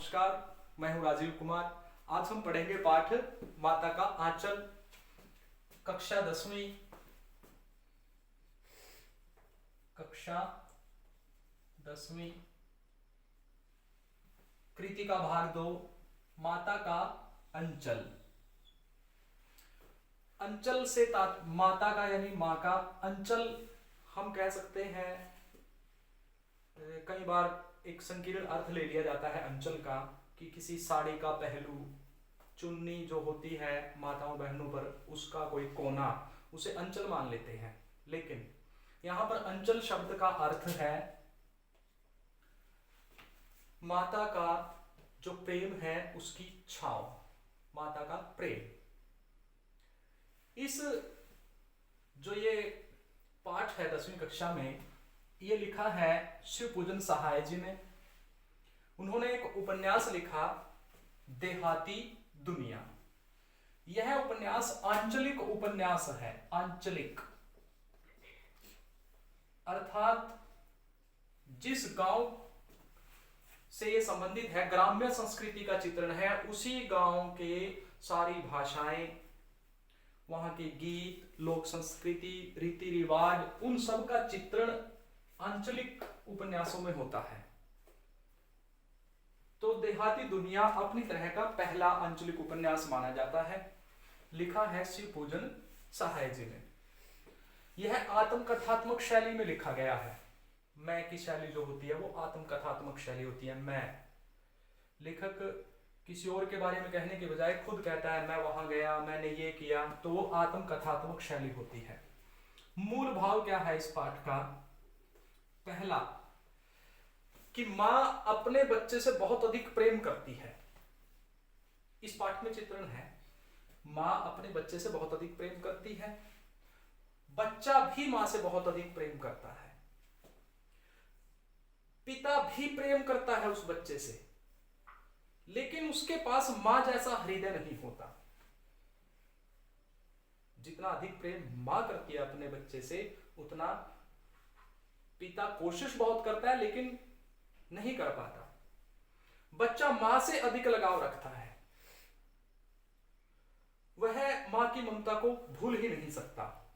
नमस्कार, मैं हूं राजीव कुमार। आज हम पढ़ेंगे पाठ माता का आंचल, कक्षा 10वीं, कृति का भाग 2, माता का अंचल। अंचल से माता का यानी माँ का, अंचल हम कह सकते हैं कई बार एक संकीर्ण अर्थ ले लिया जाता है अंचल का, कि किसी साड़ी का पहलू, चुन्नी जो होती है माताओं बहनों पर, उसका कोई कोना, उसे अंचल मान लेते हैं। लेकिन यहाँ पर अंचल शब्द का अर्थ है माता का जो प्रेम है उसकी छाव, माता का प्रेम। इस जो ये पाठ है 10वीं कक्षा में, ये लिखा है शिव पूजन सहाय जी ने। उन्होंने एक उपन्यास लिखा देहाती दुनिया। यह उपन्यास आंचलिक उपन्यास है। आंचलिक अर्थात जिस गांव से ये संबंधित है, ग्राम्य संस्कृति का चित्रण है, उसी गांव के सारी भाषाएं, वहां के गीत, लोक संस्कृति, रीति रिवाज, उन सब का चित्रण आंचलिक उपन्यासों में होता है। तो देहाती दुनिया अपनी तरह का पहला आंचलिक उपन्यास माना जाता है। लिखा है शिव पूजन सहाय जी ने। यह आत्मकथात्मक शैली में लिखा गया है। मैं की शैली जो होती है वो आत्मकथात्मक शैली होती है। मैं लेखक किसी और के बारे में कहने के बजाय खुद कहता है मैं वहां गया, मैंने ये किया, तो वो आत्मकथात्मक शैली होती है। मूल भाव क्या है इस पाठ का? पहला कि मां अपने बच्चे से बहुत अधिक प्रेम करती है। इस पाठ में चित्रण है, मां अपने बच्चे से बहुत अधिक प्रेम करती है, बच्चा भी मां से बहुत अधिक प्रेम करता है, पिता भी प्रेम करता है उस बच्चे से, लेकिन उसके पास मां जैसा हृदय नहीं होता। जितना अधिक प्रेम मां करती है अपने बच्चे से, उतना पिता कोशिश बहुत करता है लेकिन नहीं कर पाता। बच्चा मां से अधिक लगाव रखता है, वह मां की ममता को भूल ही नहीं सकता।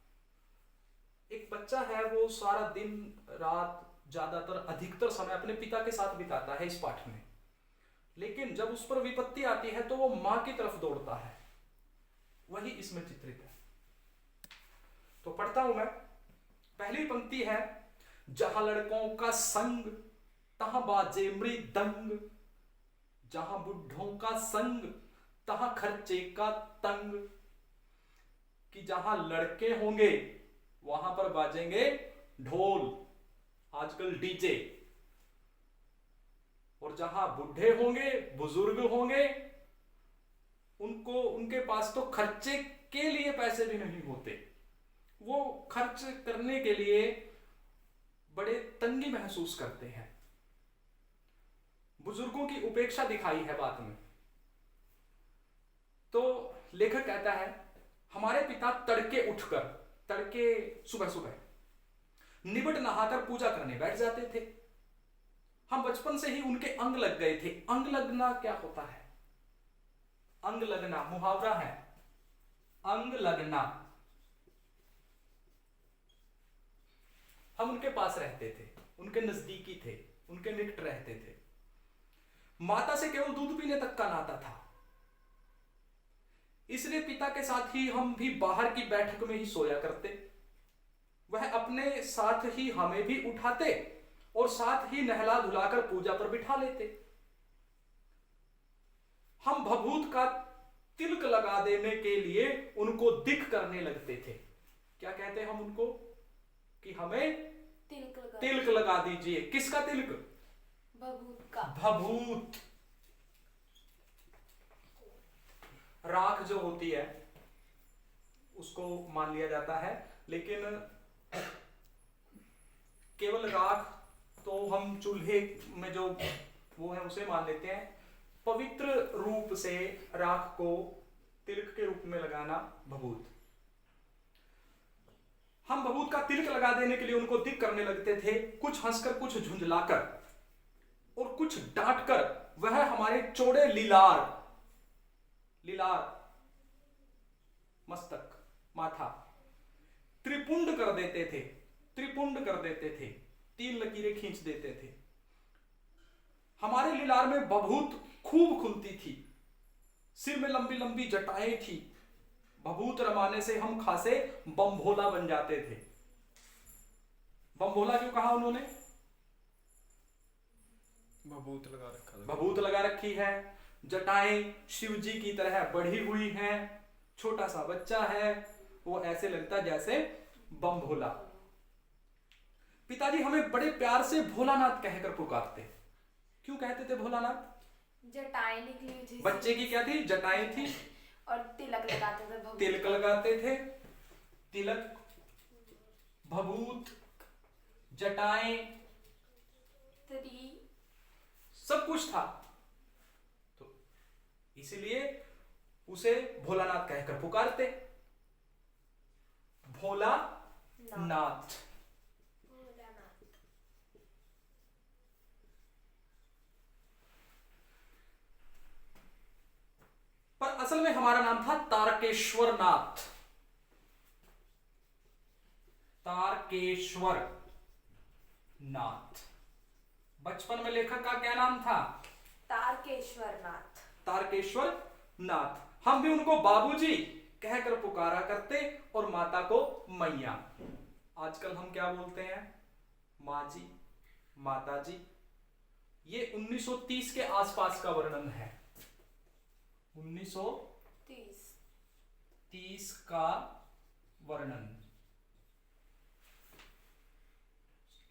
एक बच्चा है, वो सारा दिन रात ज्यादातर अधिकतर समय अपने पिता के साथ बिताता है इस पाठ में, लेकिन जब उस पर विपत्ति आती है तो वो मां की तरफ दौड़ता है। वही इसमें चित्रित है। तो पढ़ता हूं मैं। पहली पंक्ति है, जहां लड़कों का संग तहां बाजे मृदंग, जहां बुढ़ों का संग तहां खर्चे का तंग। कि जहां लड़के होंगे वहां पर बाजेंगे ढोल, आजकल डीजे, और जहां बुढ़े होंगे, बुजुर्ग होंगे, उनके पास तो खर्चे के लिए पैसे भी नहीं होते। वो खर्च करने के लिए बड़े तंगी महसूस करते हैं। बुजुर्गों की उपेक्षा दिखाई है बात में। तो लेखक कहता है, हमारे पिता तड़के उठकर, तड़के सुबह सुबह निबट नहाकर पूजा करने बैठ जाते थे। हम बचपन से ही उनके अंग लग गए थे। अंग लगना क्या होता है? अंग लगना मुहावरा है, अंग लगना। हम उनके पास रहते थे, उनके नजदीकी थे, उनके निकट रहते थे। माता से केवल दूध पीने तक का नाता था, इसलिए पिता के साथ ही हम भी बाहर की बैठक में ही सोया करते। वह अपने साथ ही हमें भी उठाते और साथ ही नहला धुलाकर पूजा पर बिठा लेते। हम भभूत का तिलक लगा देने के लिए उनको दिख करने लगते थे। क्या कहते हैं हम उनको? कि हमें तिलक लगा दीजिए। किसका तिलक? भभूत का। भभूत, राख जो होती है उसको मान लिया जाता है, लेकिन केवल राख तो हम चूल्हे में जो वो है उसे मान लेते हैं। पवित्र रूप से राख को तिलक के रूप में लगाना भभूत। हम भभूत का तिलक लगा देने के लिए उनको दिक करने लगते थे, कुछ हंसकर, कुछ झुंझलाकर और कुछ डांटकर वह हमारे चौड़े लीलार, लीलार मस्तक, माथा त्रिपुंड कर देते थे, त्रिपुंड कर देते थे, 3 लकीरें खींच देते थे। हमारे लीलार में बभूत खूब खुलती थी, सिर में लंबी लंबी जटाएं थी। बभूत रमाने से हम खासे बमभोला बन जाते थे। बमभोला क्यों कहा उन्होंने? भभूत लगा रखा था। भभूत लगा रखी है, जटाएं शिव जी की तरह बढ़ी हुई हैं, छोटा सा बच्चा है, वो ऐसे लगता जैसे बम भोला। पिताजी हमें बड़े प्यार से भोलानाथ कहकर पुकारते। क्यों कहते थे भोलानाथ? जटाएं निकली थी, बच्चे की क्या थी? जटाएं थी, और तिलक लगाते थे, भभूत। तिलक लगाते थे, तिलक, भभूत, जटाएं, त्रि सब कुछ था। तो इसीलिए उसे भोलानाथ कहकर पुकारते। भोला नाथ। पर असल में हमारा नाम था तारकेश्वर नाथ। तारकेश्वर नाथ। बचपन में लेखक का क्या नाम था? तारकेश्वर नाथ। तारकेश्वर नाथ। हम भी उनको बाबूजी कहकर पुकारा करते और माता को मैया। आजकल हम क्या बोलते हैं? माँ जी, माता जी। ये 1930 के आसपास का वर्णन है। 1930 का वर्णन,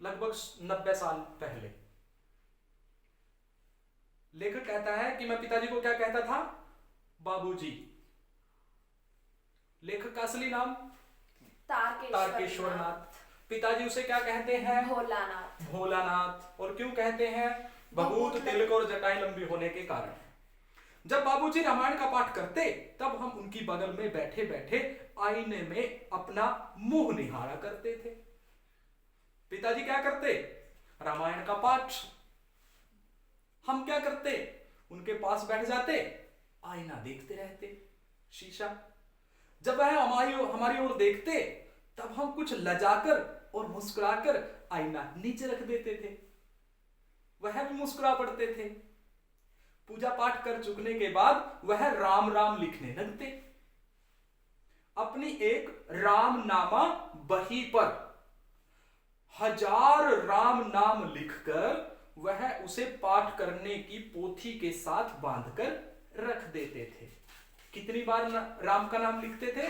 लगभग 90 साल पहले। लेखक कहता है कि मैं पिताजी को क्या कहता था? बाबूजी। लेखक का असली नाम तारकेश्वर नाथ। पिताजी उसे क्या कहते हैं? भोलानाथ। भोलानाथ। और क्यों कहते हैं? भभूत, तिलक और जटाएं लंबी होने के कारण। जब बाबूजी रामायण का पाठ करते तब हम उनकी बगल में बैठे बैठे आईने में अपना मुंह निहारा करते थे। पिताजी क्या करते? रामायण का पाठ। हम क्या करते? उनके पास बैठ जाते, आईना देखते रहते, शीशा। जब वह हमारी ओर देखते तब हम कुछ लजाकर और मुस्कुराकर आईना नीचे रख देते थे। वह भी मुस्कुरा पड़ते थे। पूजा पाठ कर चुकने के बाद वह राम राम लिखने लगते। अपनी एक रामनामा बही पर 1000 राम नाम लिखकर वह उसे पाठ करने की पोथी के साथ बांधकर रख देते थे। कितनी बार राम का नाम लिखते थे?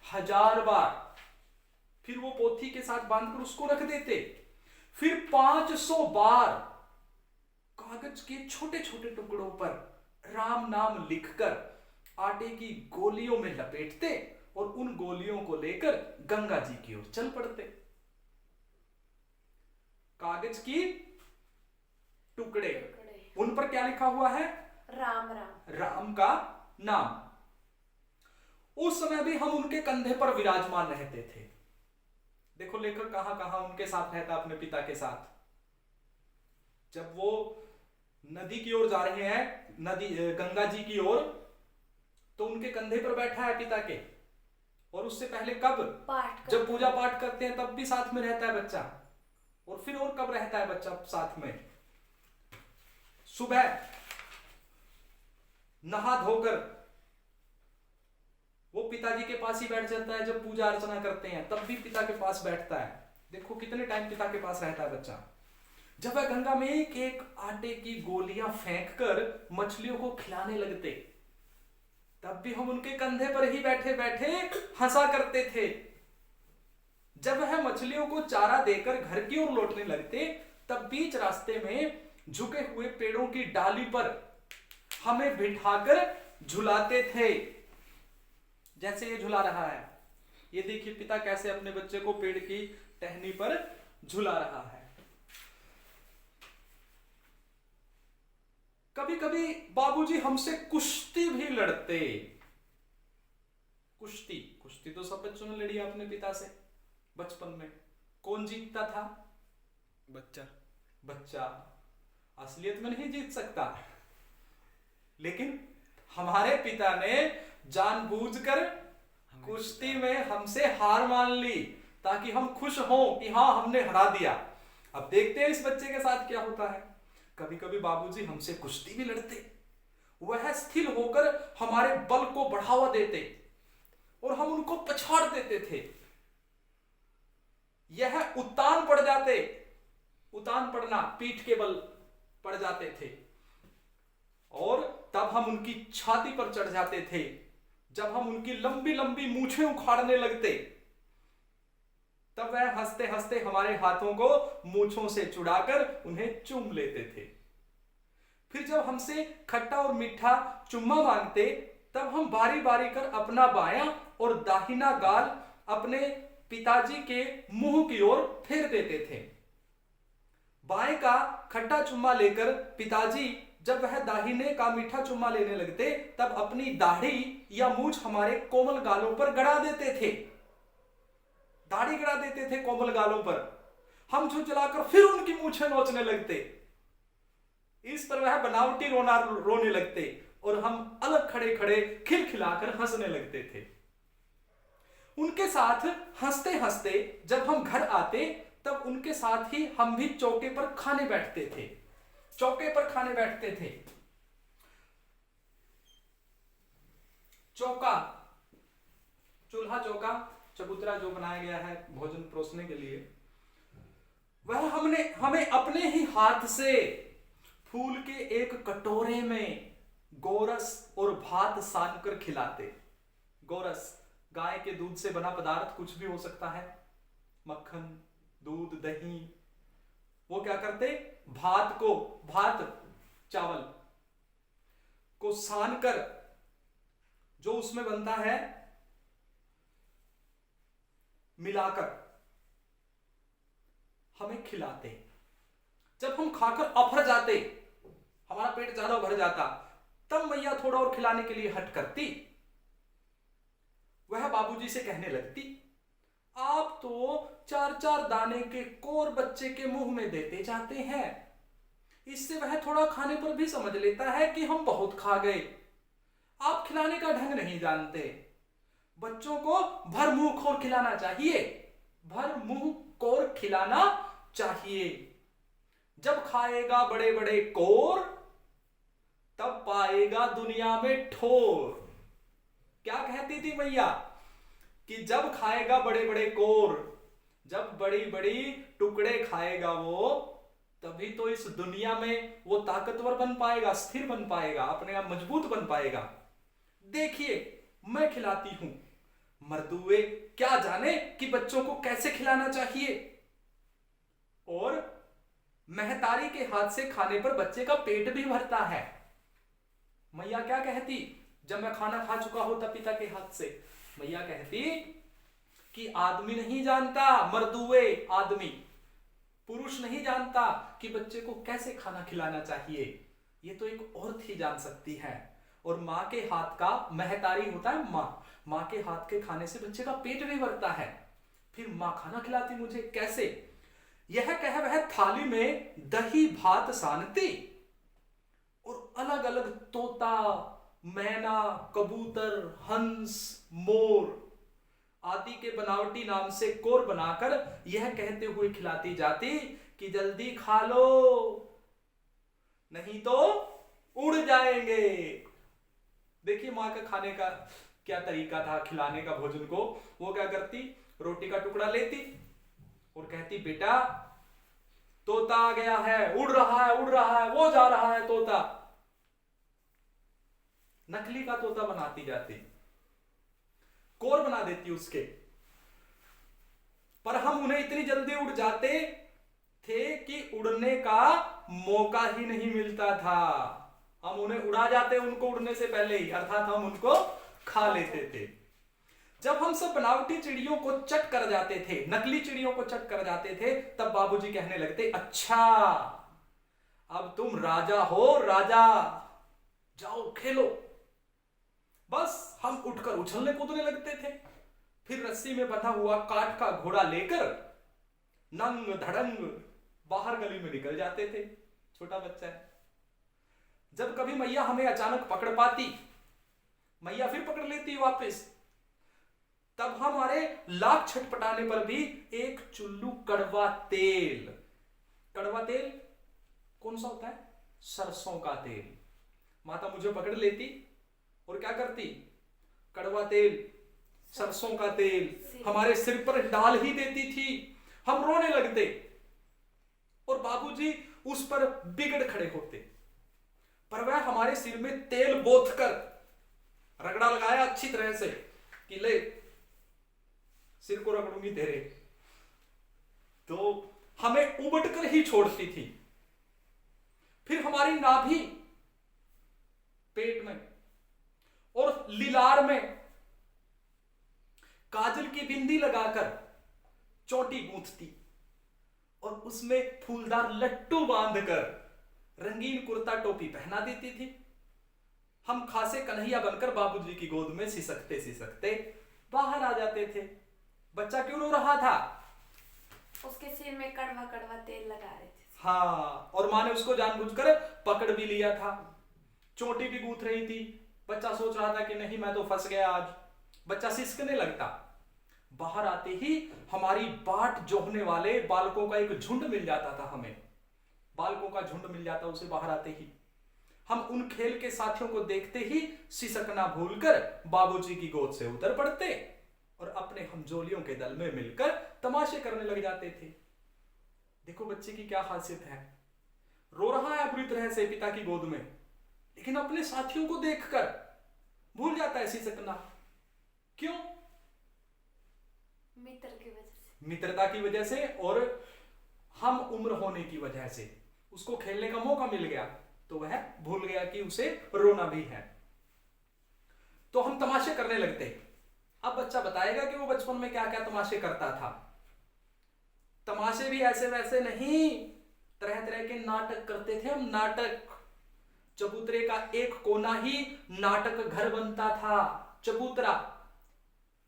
1000 बार। फिर वो पोथी के साथ बांधकर उसको रख देते। फिर 500 बार कागज के छोटे छोटे टुकड़ों पर राम नाम लिखकर आटे की गोलियों में लपेटते और उन गोलियों को लेकर गंगा जी की ओर चल पड़ते। कागज की टुकड़े, उन पर क्या लिखा हुआ है? राम राम, राम का नाम। उस समय भी हम उनके कंधे पर विराजमान रहते थे। देखो लेखक कहां कहां उनके साथ रहता, अपने पिता के साथ। जब वो नदी की ओर जा रहे हैं, नदी गंगा जी की ओर, तो उनके कंधे पर बैठा है पिता के। और उससे पहले कब? जब पूजा पाठ करते हैं तब भी साथ में रहता है बच्चा। और फिर और कब रहता है बच्चा साथ में? सुबह नहा धोकर वो पिताजी के पास ही बैठ जाता है। जब पूजा अर्चना करते हैं तब भी पिता के पास बैठता है। देखो कितने टाइम पिता के पास रहता है बच्चा। जब वह गंगा में एक एक आटे की गोलियां फेंककर मछलियों को खिलाने लगते तब भी हम उनके कंधे पर ही बैठे बैठे हंसा करते थे। जब वह मछलियों को चारा देकर घर की ओर लौटने लगते तब बीच रास्ते में झुके हुए पेड़ों की डाली पर हमें बिठाकर झुलाते थे, जैसे ये झुला रहा है। ये देखिए पिता कैसे अपने बच्चे को पेड़ की टहनी पर झुला रहा है। कभी कभी बाबूजी हमसे कुश्ती भी लड़ते। कुश्ती, कुश्ती तो सब बच्चों ने लड़ी अपने पिता से बचपन में। कौन जीतता था? बच्चा। बच्चा। असलियत में नहीं जीत सकता। लेकिन हमारे पिता ने जानबूझकर कुश्ती में हमसे हार मान ली ताकि हम खुश हों कि हाँ हमने हरा दिया। अब देखते हैं इस बच्चे के साथ क्या होता है। कभी कभी बाबूजी हमसे कुश्ती भी लड़ते, वह स्थिर होकर हमारे बल को बढ़ावा देते और हम उनको पछाड़ देते थे। यह उतान पड़ जाते, उतान पड़ना पीठ के बल पड़ जाते थे और तब हम उनकी छाती पर चढ़ जाते थे। जब हम उनकी लंबी लंबी मूछें उखाड़ने लगते तब वह हंसते हंसते हमारे हाथों को मूछों से छुड़ाकर उन्हें चूम लेते थे। फिर जब हमसे खट्टा और मीठा चुम्मा मांगते तब हम बारी बारी कर अपना बायां और दाहिना गाल अपने पिताजी के मुंह की ओर फेर देते थे। बाएं का खट्टा चुम्मा लेकर पिताजी जब वह दाहिने का मीठा चुम्मा लेने लगते तब अपनी दाढ़ी या मूछ हमारे कोमल गालों पर गड़ा देते थे। दाढ़ी गड़ा देते थे कोमल गालों पर। हम झुंझलाकर फिर उनकी मूछें नोचने लगते। इस पर वह बनावटी रोने लगते और हम अलग खड़े खड़े खिलखिलाकर हंसने लगते थे। उनके साथ हंसते हंसते जब हम घर आते तब उनके साथ ही हम भी चौके पर खाने बैठते थे। चौके पर खाने बैठते थे। चौका, चूल्हा चौका, चबूतरा जो बनाया गया है भोजन परोसने के लिए, वह हमें अपने ही हाथ से फूल के एक कटोरे में गोरस और भात सान कर खिलाते। गोरस गाय के दूध से बना पदार्थ कुछ भी हो सकता है, मक्खन, दूध, दही। वो क्या करते, भात चावल को सान कर जो उसमें बनता है मिलाकर हमें खिलाते। जब हम खाकर अफर जाते, हमारा पेट ज्यादा भर जाता, तब मैया थोड़ा और खिलाने के लिए हट करती। वह बाबूजी से कहने लगती, आप तो 4-4 दाने के कोर बच्चे के मुंह में देते जाते हैं, इससे वह थोड़ा खाने पर भी समझ लेता है कि हम बहुत खा गए। आप खिलाने का ढंग नहीं जानते। बच्चों को भर मुंह खोर खिलाना चाहिए, भर मुंह कोर खिलाना चाहिए। जब खाएगा बड़े बड़े कोर तब पाएगा दुनिया में ठोर। क्या कहती थी मैया कि जब खाएगा बड़े बड़े कोर, जब बड़ी बड़ी टुकड़े खाएगा वो, तभी तो इस दुनिया में वो ताकतवर बन पाएगा, स्थिर बन पाएगा, अपने आप मजबूत बन पाएगा। देखिए मैं खिलाती हूं। मर्दुए क्या जाने कि बच्चों को कैसे खिलाना चाहिए। और महतारी के हाथ से खाने पर बच्चे का पेट भी भरता है। मैया क्या कहती जब मैं खाना खा चुका होता पिता के हाथ से? मैया कहती कि आदमी नहीं जानता, मर्दुए आदमी, पुरुष नहीं जानता कि बच्चे को कैसे खाना खिलाना चाहिए, ये तो एक औरत ही जान सकती है। और माँ के हाथ का, महतारी होता है माँ के हाथ के खाने से बच्चे का पेट भी भरता है। फिर माँ खाना खिलाती मुझे कैसे? यह कह वह थाली में दही भात सानती और अलग अलग तोता, मैना, कबूतर, हंस, मोर आदि के बनावटी नाम से कोर बनाकर यह कहते हुए खिलाती जाती कि जल्दी खा लो नहीं तो उड़ जाएंगे। देखिए माँ का खाने का क्या तरीका था, खिलाने का भोजन को। वो क्या करती, रोटी का टुकड़ा लेती और कहती बेटा तोता आ गया है, उड़ रहा है, उड़ रहा है, वो जा रहा है तोता। नकली का तोता बनाती जाती, कोर बना देती उसके। पर हम उन्हें इतनी जल्दी उड़ जाते थे कि उड़ने का मौका ही नहीं मिलता था। हम उन्हें उड़ा जाते उनको उड़ने से पहले ही, अर्थात हम उनको खा लेते थे। जब हम सब बनावटी चिड़ियों को चट कर जाते थे, नकली चिड़ियों को चट कर जाते थे, तब बाबूजी कहने लगते अच्छा अब तुम राजा हो, राजा जाओ खेलो। बस हम उठकर उछलने कूदने लगते थे। फिर रस्सी में बंधा हुआ काठ का घोड़ा लेकर नंग धड़ंग बाहर गली में निकल जाते थे। छोटा बच्चा है, जब कभी मैया हमें अचानक पकड़ पाती, मैया फिर पकड़ लेती वापस, तब हमारे लाख छटपटाने पर भी एक चुल्लू कड़वा तेल, कड़वा तेल कौन सा होता है? सरसों का तेल। माता मुझे पकड़ लेती और क्या करती? कड़वा तेल, सरसों का तेल हमारे सिर पर डाल ही देती थी। हम रोने लगते और बाबूजी उस पर बिगड़ खड़े होते, पर वह हमारे सिर में तेल बोथ कर रगड़ा लगाया अच्छी तरह से कि ले सिर को रगड़ूंगी तेरे, तो हमें उबट कर ही छोड़ती थी। फिर हमारी नाभि, पेट में और लीलार में काजल की बिंदी लगाकर चोटी गूंथती और उसमें फूलदार लट्टू बांधकर रंगीन कुर्ता टोपी पहना देती थी। हम खासे कन्हैया बनकर बाबूजी की गोद में सिसकते सिसकते बाहर आ जाते थे। बच्चा क्यों रो रहा था? उसके सिर में कड़वा कड़वा तेल लगा रहे थे। हाँ, और माँ ने उसको जानबूझकर पकड़ भी लिया था, चोटी भी गूंथ रही थी। बच्चा सोच रहा था कि नहीं मैं तो फंस गया आज। बच्चा सिसकने लगता। बाहर आते ही हमारी बाट जोहने वाले बालकों का एक झुंड मिल जाता था, हमें बालकों का झुंड मिल जाता उसे बाहर आते ही। हम उन खेल के साथियों को देखते ही सिसकना भूलकर बाबूजी की गोद से उतर पड़ते और अपने हमजोलियों के दल में मिलकर तमाशे करने लग जाते थे। देखो बच्चे की क्या खासियत है, रो रहा है बुरी तरह से पिता की गोद में, लेकिन अपने साथियों को देखकर भूल जाता है सिसकना। क्यों? मित्र की वजह से, मित्रता की वजह से और हम उम्र होने की वजह से। उसको खेलने का मौका मिल गया तो वह भूल गया कि उसे रोना भी है, तो हम तमाशे करने लगते। अब बच्चा बताएगा कि वो बचपन में क्या क्या तमाशे करता था। तमाशे भी ऐसे वैसे नहीं, तरह तरह के नाटक करते थे हम। नाटक, चबूतरे का एक कोना ही नाटक घर बनता था। चबूतरा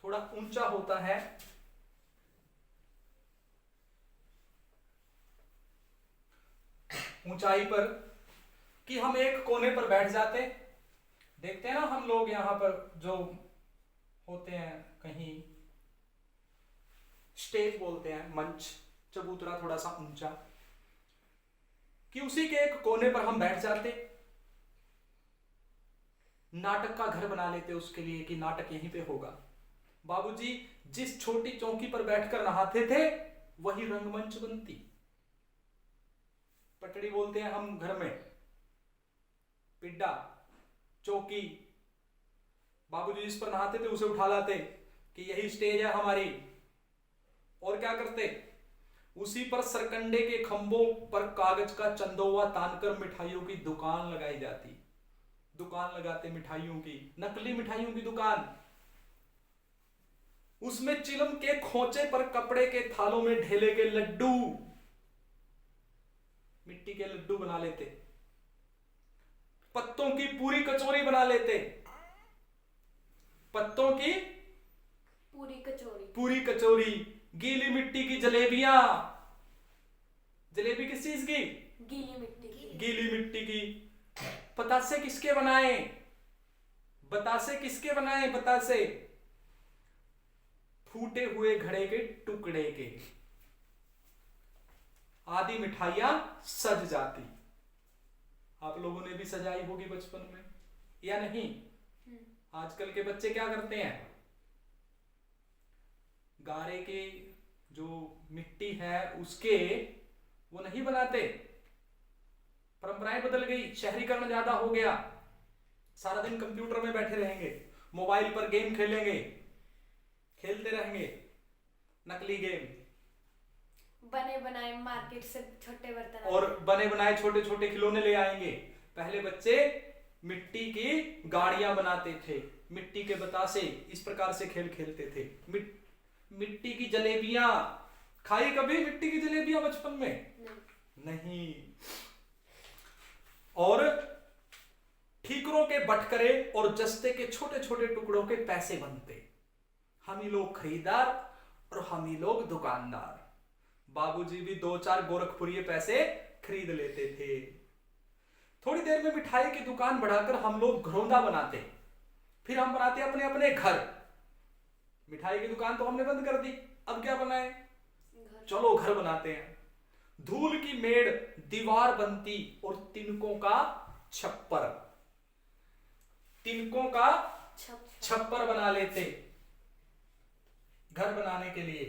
थोड़ा ऊंचा होता है, ऊंचाई पर कि हम एक कोने पर बैठ जाते। देखते हैं ना हम लोग यहां पर जो होते हैं, कहीं स्टेज बोलते हैं, मंच। चबूतरा थोड़ा सा ऊंचा, कि उसी के एक कोने पर हम बैठ जाते, नाटक का घर बना लेते उसके लिए कि नाटक यहीं पे होगा। बाबूजी जिस छोटी चौकी पर बैठकर नहाते थे वही रंगमंच बनती। पटड़ी बोलते हैं हम घर में, पिड्डा, चौकी। बाबूजी जिस पर नहाते थे उसे उठा लाते कि यही स्टेज है हमारी, और क्या करते, उसी पर सरकंडे के खंभों पर कागज का चंदोवा तानकर मिठाइयों की दुकान लगाई जाती। दुकान लगाते मिठाइयों की, नकली मिठाइयों की दुकान। उसमें चिलम के खोचे पर कपड़े के थालों में ढेले के लड्डू, मिट्टी के लड्डू बना लेते। पत्तों की पूरी कचौरी बना लेते, पत्तों की पूरी कचौरी, पूरी कचौरी। गीली मिट्टी की जलेबियां, जलेबी किस चीज की? गीली मिट्टी की। गीली मिट्टी की। बतासे किसके बनाए? बतासे किसके बनाए? बतासे फूटे हुए घड़े के टुकड़े के। आदि मिठाइयां सज जाती। आप लोगों ने भी सजाई होगी बचपन में या नहीं? आजकल के बच्चे क्या करते हैं, गारे के जो मिट्टी है उसके वो नहीं बनाते। परंपराएं बदल गई, शहरीकरण ज्यादा हो गया। सारा दिन कंप्यूटर में बैठे रहेंगे, मोबाइल पर गेम खेलेंगे, खेलते रहेंगे नकली गेम, बने बनाए मार्केट से छोटे बर्तन, और बने बनाए छोटे छोटे खिलौने ले आएंगे। पहले बच्चे मिट्टी की गाड़ियां बनाते थे, मिट्टी के बतासे, इस प्रकार से खेल खेलते थे। मिट्टी की जलेबियां खाई कभी? मिट्टी की जलेबियां बचपन में नहीं। और ठीकरों के बटकरे और जस्ते के छोटे छोटे टुकड़ों के पैसे बनते। हम ही लोग खरीदार और हम ही लोग दुकानदार। बाबूजी भी 2-4 गोरखपुरी पैसे खरीद लेते थे। थोड़ी देर में मिठाई की दुकान बढ़ाकर हम लोग घरौंदा बनाते, फिर हम बनाते अपने अपने घर। मिठाई की दुकान तो हमने बंद कर दी, अब क्या बनाए? चलो घर बनाते हैं। धूल की मेड़ दीवार बनती और तिनकों का छप्पर, तिनकों का छप्पर बना लेते घर बनाने के लिए।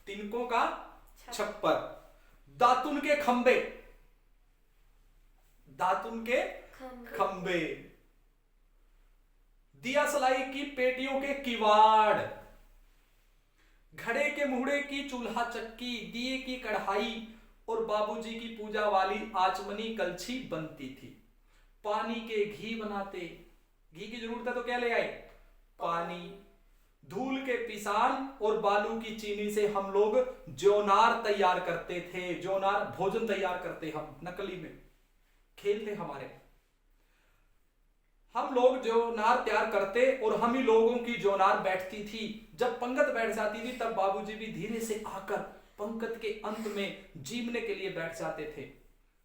तिनकों का छप्पर, दातुन के खंबे, दातुन के खंबे, दिया सलाई की पेटियों के किवाड़, घड़े के मुहड़े की चूल्हा चक्की, दिए की कढ़ाई और बाबूजी की पूजा वाली आचमनी कलछी बनती थी। पानी के घी बनाते, घी की जरूरत है तो क्या ले आए? पानी। धूल के पिसान और बालू की चीनी से हम लोग जोनार तैयार करते थे, जोनार भोजन तैयार करते हम नकली में। खेल थे हमारे, हम लोग जोनार तैयार करते और हम ही लोगों की जोनार बैठती थी। जब पंगत बैठ जाती थी तब बाबूजी भी धीरे से आकर पंगत के अंत में जीमने के लिए बैठ जाते थे।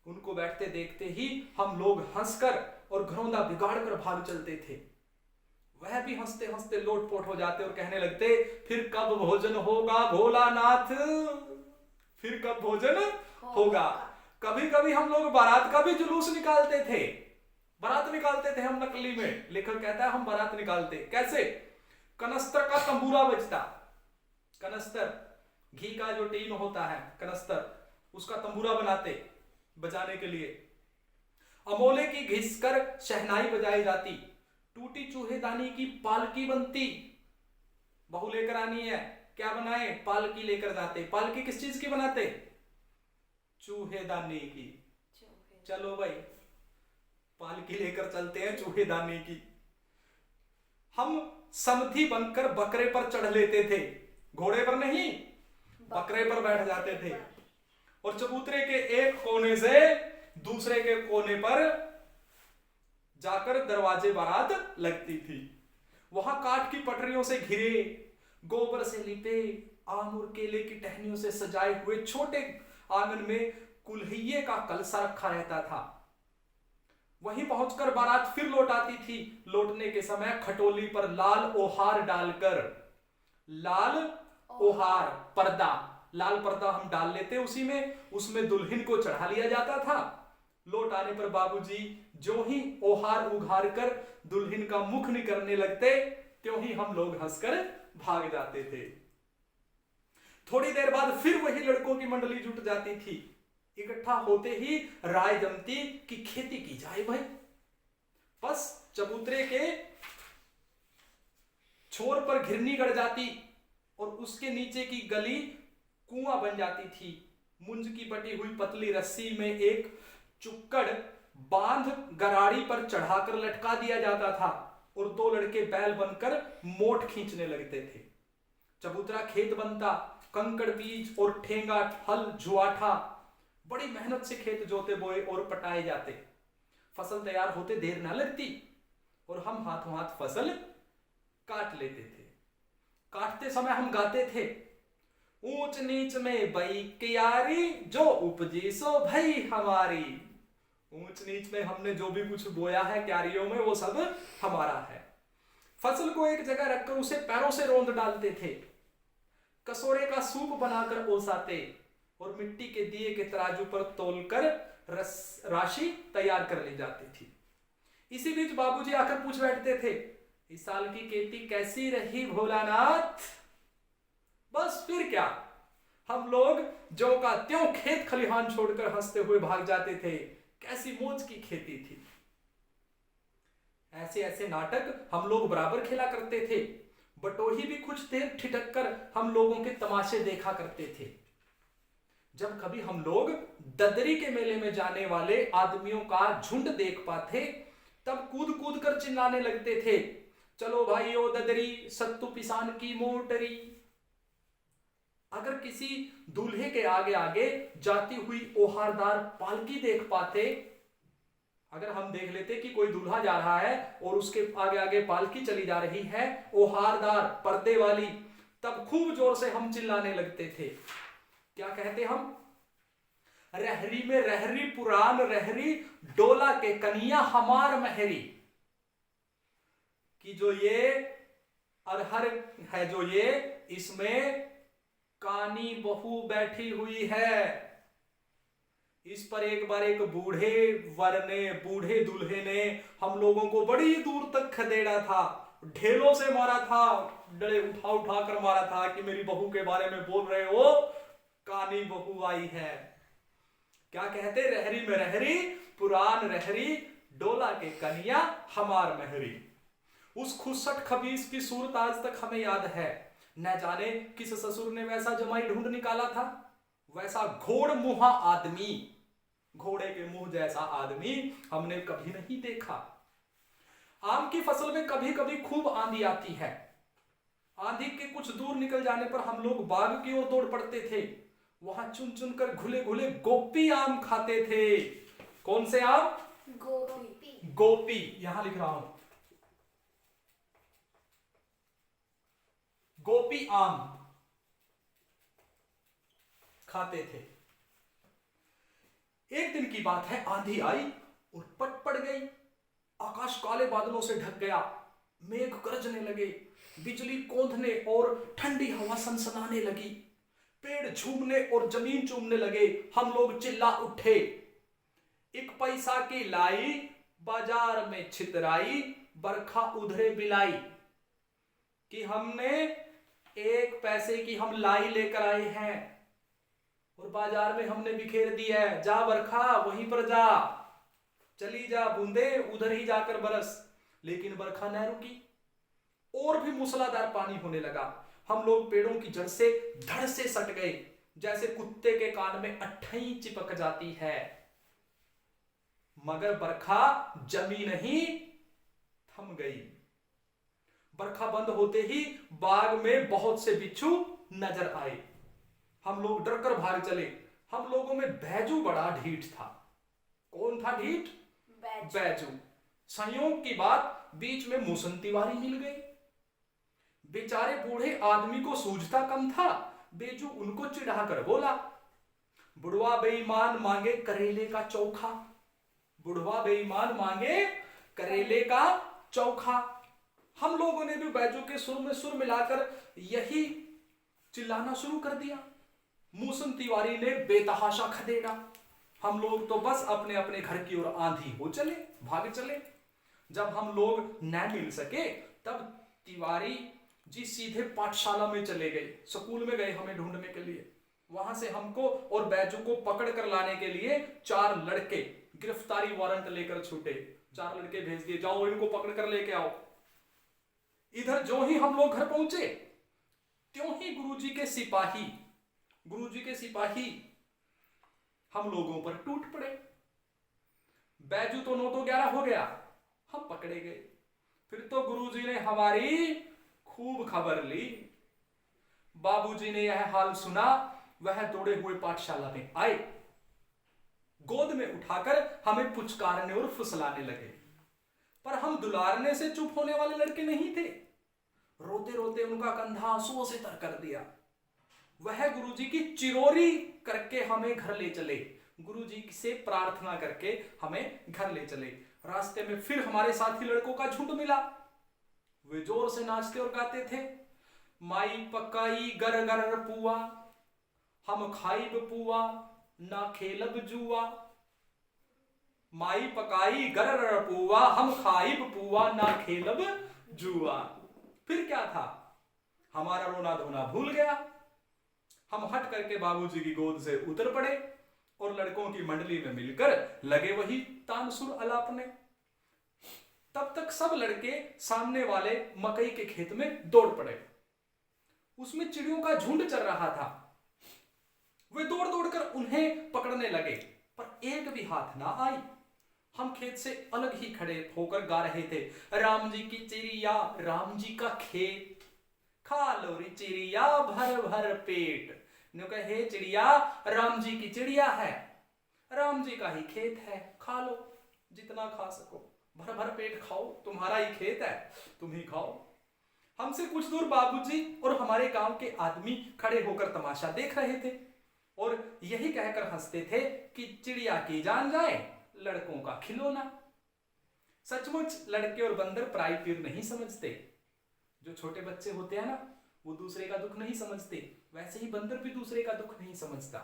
उनको बैठते देखते ही हम लोग हंसकर और घरौंदा बिगाड़ कर भाग चलते थे। वह भी हंसते हंसते लोटपोट हो जाते और कहने लगते, फिर कब भोजन होगा भोलानाथ, फिर कब भोजन होगा। कभी कभी हम लोग बारात का भी जुलूस निकालते थे, बारात निकालते थे हम नकली में। लेखक कहता है हम बारात निकालते कैसे? कनस्तर का तंबूरा बजता, कनस्तर घी का जो टीन होता है कनस्तर, उसका तंबूरा बनाते बजाने के लिए। अमोले की घिसकर शहनाई बजाई जाती, टूटी चूहेदानी की पालकी बनती। बहू लेकर आनी है, क्या बनाए? पालकी लेकर जाते। पालकी किस चीज की बनाते? चूहेदानी की। चलो भाई पालकी लेकर चलते हैं चूहेदानी की। हम समधी बनकर बकरे पर चढ़ लेते थे, घोड़े पर नहीं, बकरे पर बैठ जाते थे और चबूतरे के एक कोने से दूसरे के कोने पर जाकर दरवाजे बारात लगती थी। वहां काठ की पटरियों से घिरे, गोबर से लिपे, आम और केले की टहनियों से सजाए हुए छोटे आंगन में कुल्हिये का कलसा रखा रहता था। वहीं पहुंचकर बारात फिर लौट आती थी। लौटने के समय खटोली पर लाल ओहार डालकर, लाल ओहार पर्दा, लाल पर्दा हम डाल लेते उसी में, उसमें दुल्हन को चढ़ा लिया जाता था। लौट आने पर बाबूजी जो ही ओहार उघार कर दुल्हन का मुख नहीं करने लगते, त्यों ही हम लोग हंसकर भाग जाते थे। थोड़ी देर बाद फिर वही लड़कों की मंडली जुट जाती थी। इकट्ठा होते ही राय जमती कि खेती की जाए भाई। बस चबूतरे के छोर पर घिरनी गड़ जाती और उसके नीचे की गली कुआं बन जाती थी। मुंज की बटी हुई पतली रस्सी में एक चुक्कड़ बांध गराड़ी पर चढ़ाकर लटका दिया जाता था और दो लड़के बैल बनकर मोट खींचने लगते थे। चबूतरा खेत बनता, कंकड़ बीज और ठेंगा हल जुआठा, बड़ी मेहनत से खेत जोते बोए और पटाए जाते। फसल तैयार होते देर ना लगती और हम हाथों हाथ फसल काट लेते थे। काटते समय हम गाते थे, ऊंच नीच में बई कियारी, जो उपजी सो भई हमारी। ऊंच नीच में हमने जो भी कुछ बोया है क्यारियों में, वो सब हमारा है। फसल को एक जगह रखकर उसे पैरों से रोंद डालते थे। कसोरे का सूप बनाकर ओसाते और मिट्टी के दिए के तराजू पर तोलकर राशि तैयार कर ली जाती थी। इसी बीच बाबूजी आकर पूछ बैठते थे, इस साल की खेती कैसी रही भोलानाथ? बस फिर क्या, हम लोग जो का त्यों खेत खलिहान छोड़कर हंसते हुए भाग जाते थे। कैसी मौज की खेती थी। ऐसे ऐसे नाटक हम लोग बराबर खेला करते थे। बटोही भी कुछ देर ठिठक कर हम लोगों के तमाशे देखा करते थे। जब कभी हम लोग ददरी के मेले में जाने वाले आदमियों का झुंड देख पाते, तब कूद कूद कर चिल्लाने लगते थे, चलो भाइयों ददरी सत्तू पिसान की मोटरी। अगर किसी दूल्हे के आगे आगे जाती हुई ओहारदार पालकी देख पाते, अगर हम देख लेते कि कोई दूल्हा जा रहा है और उसके आगे आगे पालकी चली जा रही है ओहारदार पर्दे वाली, तब खूब जोर से हम चिल्लाने लगते थे। क्या कहते हम? रहरी में रहरी पुरान रहरी, डोला के कनिया हमार महरी। कि जो ये अरहर है, जो ये इसमें कानी बहू बैठी हुई है, इस पर एक बार एक बूढ़े वर ने, बूढ़े दूल्हे ने हम लोगों को बड़ी दूर तक खदेड़ा था, ढेलों से मारा था, डले उठा उठा कर मारा था कि मेरी बहू के बारे में बोल रहे हो, कानी बहू आई है। क्या कहते? रहरी में रहरी पुरान रहरी, डोला के कनिया हमार महरी। उस खुसट खबीस की सूरत आज तक हमें याद है। न जाने किस ससुर ने वैसा जमाई ढूंढ निकाला था, वैसा घोड़ मुहा आदमी, घोड़े के मुंह जैसा आदमी हमने कभी नहीं देखा। आम की फसल में कभी कभी खूब आंधी आती है। आंधी के कुछ दूर निकल जाने पर हम लोग बाग की ओर दौड़ पड़ते थे। वहां चुन चुन कर घुले घुले गोपी आम खाते थे। कौन से आम? गोपी। गोपी, यहां लिख रहा हूं, गोपी आम खाते थे। एक दिन की बात है, आंधी आई और पट पड़ गई। आकाश काले बादलों से ढक गया, मेघ गरजने लगे, बिजली कौंधने और ठंडी हवा सनसनाने लगी, पेड़ झूमने और जमीन चूमने लगे। हम लोग चिल्ला उठे, एक पैसा की लाई बाजार में छितराई, बरखा उधरे बिलाई। कि हमने 1 पैसे की हम लाई लेकर आए हैं और बाजार में हमने बिखेर दी है। जा बरखा वहीं पर जा, चली जा बूंदे उधर ही जाकर बरस। लेकिन बरखा न रुकी और भी मूसलाधार पानी होने लगा। हम लोग पेड़ों की जड़ से धड़ से सट गए, जैसे कुत्ते के कान में अट्ठई चिपक जाती है। मगर बरखा जमी नहीं, थम गई। बरखा बंद होते ही बाग में बहुत से बिच्छू नजर आए। हम लोग डर कर भाग चले। हम लोगों में बैजू बड़ा ढीठ था। कौन था ढीठ? बैजू। संयोग की बात, बीच में मूसन तिवारी मिल गए। बेचारे बूढ़े आदमी को सूझता कम था। बेजू उनको चिढ़ा कर बोला, बुढ़वा बेईमान मांगे करेले का चोखा। बुढ़वा बेईमान मांगे करेले का चोखा। हम लोगों ने भी बैजू के सुर में सुर मिलाकर यही चिल्लाना शुरू कर दिया। मूसन तिवारी ने बेतहाशा खदेड़ा। हम लोग तो बस अपने अपने घर की ओर आंधी हो चले, भाग चले। जब हम लोग न मिल सके तब तिवारी जी सीधे पाठशाला में चले गए, स्कूल में गए हमें ढूंढने के लिए। वहां से हमको और बैजू को पकड़ कर लाने के लिए 4 लड़के गिरफ्तारी वारंट लेकर छूटे। 4 लड़के भेज दिए, जाओ इनको पकड़ कर लेके आओ। इधर जो ही हम लोग घर पहुंचे, त्यों ही गुरुजी के सिपाही हम लोगों पर टूट पड़े। बैजू तो 9 तो 11 हो गया, हम पकड़े गए। फिर तो गुरुजी ने हमारी खूब खबर ली। बाबूजी ने यह हाल सुना, वह दौड़े हुए पाठशाला में आए, गोद में उठाकर हमें पुचकारने और फुसलाने लगे। पर हम दुलारने से चुप होने वाले लड़के नहीं थे। रोते रोते उनका कंधा आंसुओं से तर कर दिया। वह गुरुजी की चिरोरी करके हमें घर ले चले। गुरुजी से प्रार्थना करके हमें घर ले चले। रास्ते में फिर हमारे साथी लड़कों का झुंड मिला। वे जोर से नाचते और गाते थे, माई पकाई गर गर पुआ, हम खाइब पुआ ना खेलब जुआ। माई पकाई गर गर पुआ, हम खाइब पुआ ना खेलब जुआ। फिर क्या था, हमारा रोना धोना भूल गया। हम हट करके बाबूजी की गोद से उतर पड़े और लड़कों की मंडली में मिलकर लगे वही तानसुर अलापने। तब तक सब लड़के सामने वाले मकई के खेत में दौड़ पड़े। उसमें चिड़ियों का झुंड चल रहा था। वे दौड़ दौड़ कर उन्हें पकड़ने लगे, पर एक भी हाथ ना आई। हम खेत से अलग ही खड़े होकर गा रहे थे, राम जी की चिड़िया राम जी का खेत, खा लो री चिड़िया भर भर पेट। नो कहे चिड़िया राम जी की चिड़िया है, राम जी का ही खेत है, खा लो जितना खा सको, भर भर पेट खाओ, तुम्हारा ही खेत है, तुम ही खाओ। हमसे कुछ दूर बाबूजी और हमारे गांव के आदमी खड़े होकर तमाशा देख रहे थे। और यही कहकर हंसते थे कि चिड़िया की जान जाए लड़कों का खिलौना। सचमुच लड़के और बंदर पराई पीर नहीं समझते। जो छोटे बच्चे होते हैं ना, वो दूसरे का दुख नहीं समझते, वैसे ही बंदर भी दूसरे का दुख नहीं समझता।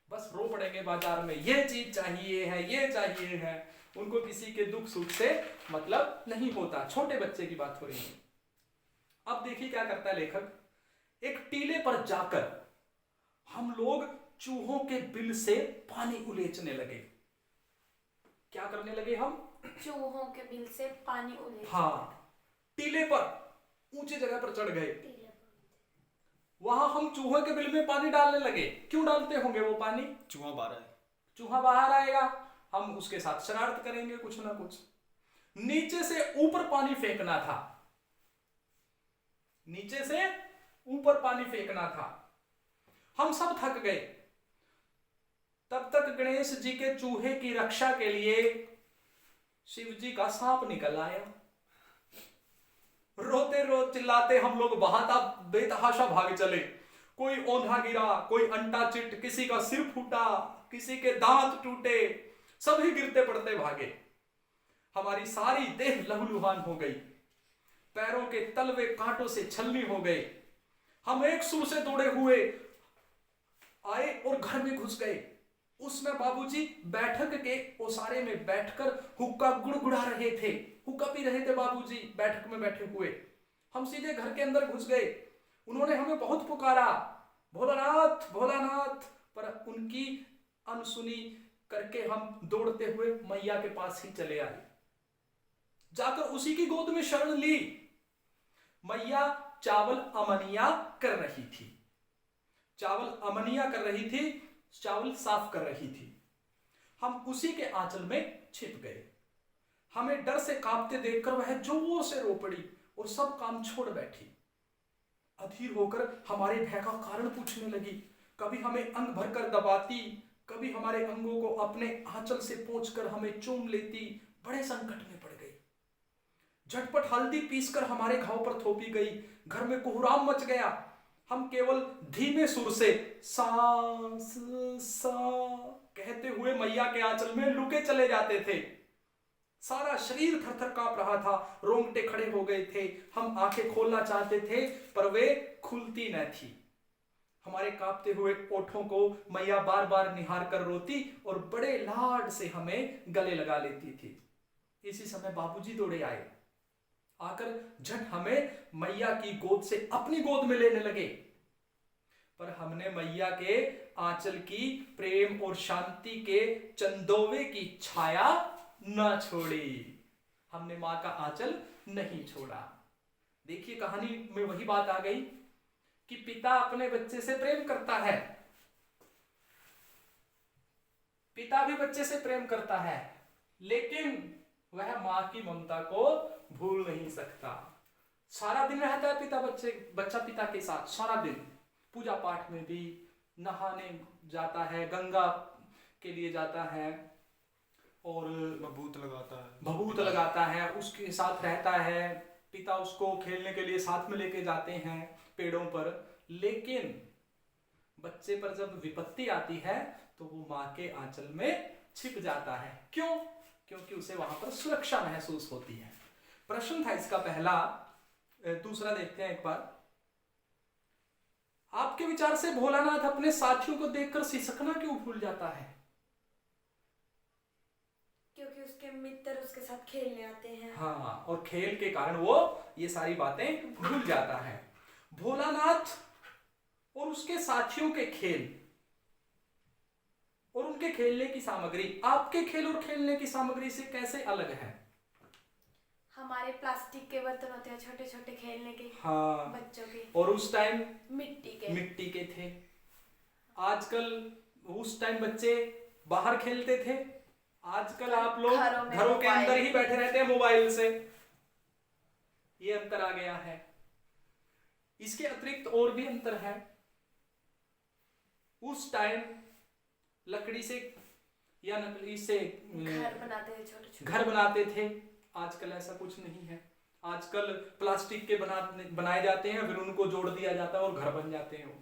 बस रो पड़ेंगे बाजार में, ये चीज चाहिए है, ये चाहिए है। उनको किसी के दुख सुख से मतलब नहीं होता। छोटे बच्चे की बात हो रही है। अब देखिए क्या करता है लेखक। एक टीले पर जाकर हम लोग चूहों के बिल से पानी उलेचने लगे। क्या करने लगे हम? चूहों के बिल से पानी उलेच। हाँ, टीले पर ऊंची जगह पर चढ़ गए। वहां हम चूहों के बिल में पानी डालने लगे। क्यों डालते होंगे वो पानी? चूहा बाहर है। चूहा बाहर आएगा, हम उसके साथ शरारत करेंगे कुछ ना कुछ। नीचे से ऊपर पानी फेंकना था, नीचे से ऊपर पानी फेंकना था। हम सब थक गए। तब तक गणेश जी के चूहे की रक्षा के लिए शिव जी का सांप निकल आया। रोते रोते चिल्लाते हम लोग बहाता बेतहाशा भाग चले। कोई औंधा गिरा, कोई अंटा चिट, किसी का सिर फूटा, किसी के दांत टूटे, सभी गिरते पड़ते भागे। हमारी सारी देह लहूलुहान हो गई, पैरों के तलवे कांटों से छलनी हो गए। हम एक सुर से दौड़े हुए आए और घर में घुस गए। उसमें बाबूजी बैठक के ओसारे में बैठकर हुक्का गुड़गुड़ा रहे थे, हुक्का पी रहे थे बाबूजी बैठक में बैठे हुए। हम सीधे घर के अंदर घुस गए। उन्होंने हमें बहुत पुकारा, भोलानाथ भोलानाथ, पर उनकी अनसुनी करके हम दौड़ते हुए मैया के पास ही चले आए। जाकर उसी की गोद में शरण ली। मैया चावल अमनिया कर रही थी, चावल अमनिया कर रही थी, चावल साफ कर रही थी। हम उसी के आंचल में छिप गए। हमें डर से कांपते देखकर वह जोर से रो पड़ी और सब काम छोड़ बैठी। अधीर होकर हमारे भय का कारण पूछने लगी। कभी हमें अंग भरकर दबाती, कभी हमारे अंगों को अपने आंचल से पोंछकर हमें चूम लेती। बड़े संकट में पड़ गई। झटपट हल्दी पीसकर हमारे घाव पर थोपी गई। घर में कोहराम मच गया। हम केवल धीमे सुर से सांस सा कहते हुए मैया के आंचल में लुके चले जाते थे। सारा शरीर थरथर कांप रहा था, रोंगटे खड़े हो गए थे। हम आंखें खोलना चाहते थे पर वे खुलती न थी। हमारे कांपते हुए ओठों को मैया बार बार निहार कर रोती और बड़े लाड से हमें गले लगा लेती थी। इसी समय बाबूजी दौड़े आए। आकर झट हमें मैया की गोद से अपनी गोद में लेने लगे। पर हमने मैया के आंचल की प्रेम और शांति के चंदोवे की छाया न छोड़ी। हमने मां का आंचल नहीं छोड़ा। देखिए कहानी में वही बात आ गई कि पिता अपने बच्चे से प्रेम करता है, पिता भी बच्चे से प्रेम करता है, लेकिन वह मां की ममता को भूल नहीं सकता। सारा दिन रहता है बच्चा पिता के साथ, सारा दिन पूजा पाठ में भी, नहाने जाता है, गंगा के लिए जाता है और भभूत लगाता है, उसके साथ रहता है। पिता उसको खेलने के लिए साथ में लेके जाते हैं पेड़ों पर। लेकिन बच्चे पर जब विपत्ति आती है तो वो मां के आंचल में छिप जाता है। क्यों? क्योंकि उसे वहां पर सुरक्षा महसूस होती है। प्रश्न था इसका पहला। दूसरा देखते हैं एक बार। आपके विचार से भोलानाथ अपने साथियों को देखकर सिसकना क्यों भूल जाता है? क्योंकि उसके मित्र उसके साथ खेलने आते हैं। हाँ, और खेल के कारण वो ये सारी बातें भूल जाता है। भोलानाथ और उसके साथियों के खेल और उनके खेलने की सामग्री आपके खेल और खेलने की सामग्री से कैसे अलग है? हमारे प्लास्टिक के बर्तन होते हैं छोटे छोटे खेलने के, हाँ, बच्चों के, और उस टाइम मिट्टी के थे। आजकल उस टाइम बच्चे बाहर खेलते थे, आजकल आप लोग घरों के अंदर ही बैठे रहते हैं मोबाइल से। ये अंतर आ गया है। इसके अतिरिक्त और भी अंतर है। उस टाइम लकड़ी से या लकड़ी से घर बनाते थे, छोटे छोटे घर बनाते थे। आजकल ऐसा कुछ नहीं है। आजकल प्लास्टिक के बनाए जाते हैं, फिर उनको जोड़ दिया जाता है और घर बन जाते हैं।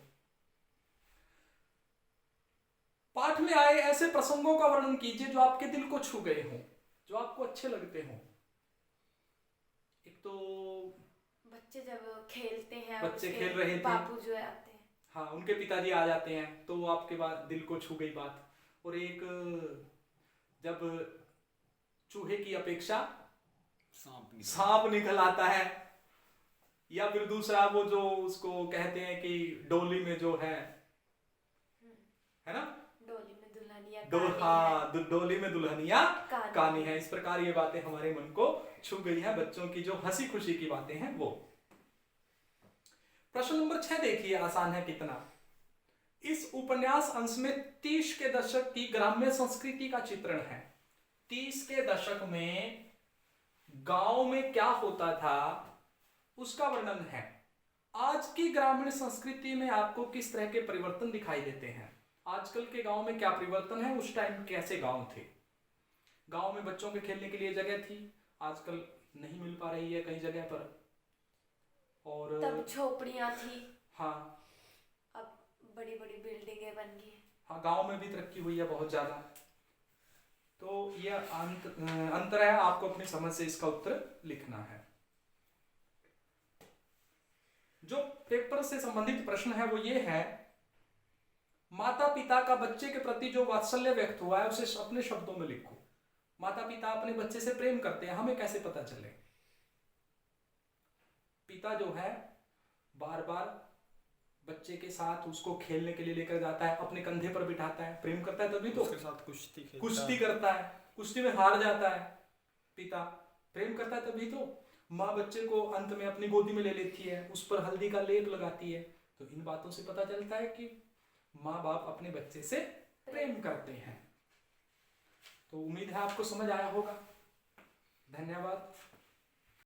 पाठ में आए ऐसे प्रसंगों का वर्णन कीजिए जो आपके दिल को छू गए हों, जो आपको अच्छे लगते हों। एक तो बच्चे जब खेलते हैं, बच्चे उसके खेल रहे थे, बापू जो आते हैं, हाँ उनके पिताजी आ जाते हैं तो वो आपके बाद दिल को छू गई बात। और एक जब चूहे की अपेक्षा सांप निकल आता है, या फिर दूसरा वो जो उसको कहते हैं कि डोली में जो है ना, डोली में दुल्हनिया डोली में दुल्हनिया कहानी कहानी है। इस प्रकार ये बातें हमारे मन को छू गई है, बच्चों की जो हंसी खुशी की बातें हैं वो। प्रश्न नंबर 6 देखिए, आसान है कितना। इस उपन्यास अंश में 30 के दशक की ग्राम्य संस्कृति का चित्रण है। 30 के दशक में गांव में क्या होता था उसका वर्णन है। आज की ग्रामीण संस्कृति में आपको किस तरह के परिवर्तन दिखाई देते हैं, आजकल के गांव में क्या परिवर्तन है, उस टाइम कैसे गांव थे। गांव में बच्चों के खेलने के लिए जगह थी, आजकल नहीं मिल पा रही है कई जगह पर। और तब झोपड़ियां थी, हाँ अब बड़ी बड़ी बिल्डिंगें बन गई। हाँ, गांव में भी तरक्की हुई है बहुत ज्यादा। तो यह अंतर है, आपको अपनी समझ से इसका उत्तर लिखना है। जो पेपर से संबंधित प्रश्न है वो ये है, माता पिता का बच्चे के प्रति जो वात्सल्य व्यक्त हुआ है उसे अपने शब्दों में लिखो। माता पिता अपने बच्चे से प्रेम करते हैं, हमें कैसे पता चले। पिता जो है बार बार बच्चे के साथ उसको खेलने के लिए लेकर जाता है, अपने कंधे पर बिठाता है, प्रेम करता है तभी तो। उसके साथ कुश्ती करता है, कुश्ती में हार जाता है पिता, प्रेम करता है तभी तो। माँ बच्चे को अंत में अपनी गोदी में ले लेती है, उस पर हल्दी का लेप लगाती है। तो इन बातों से पता चलता है कि माँ बाप अपने बच्चे से प्रेम करते हैं। तो उम्मीद है आपको समझ आया होगा। धन्यवाद।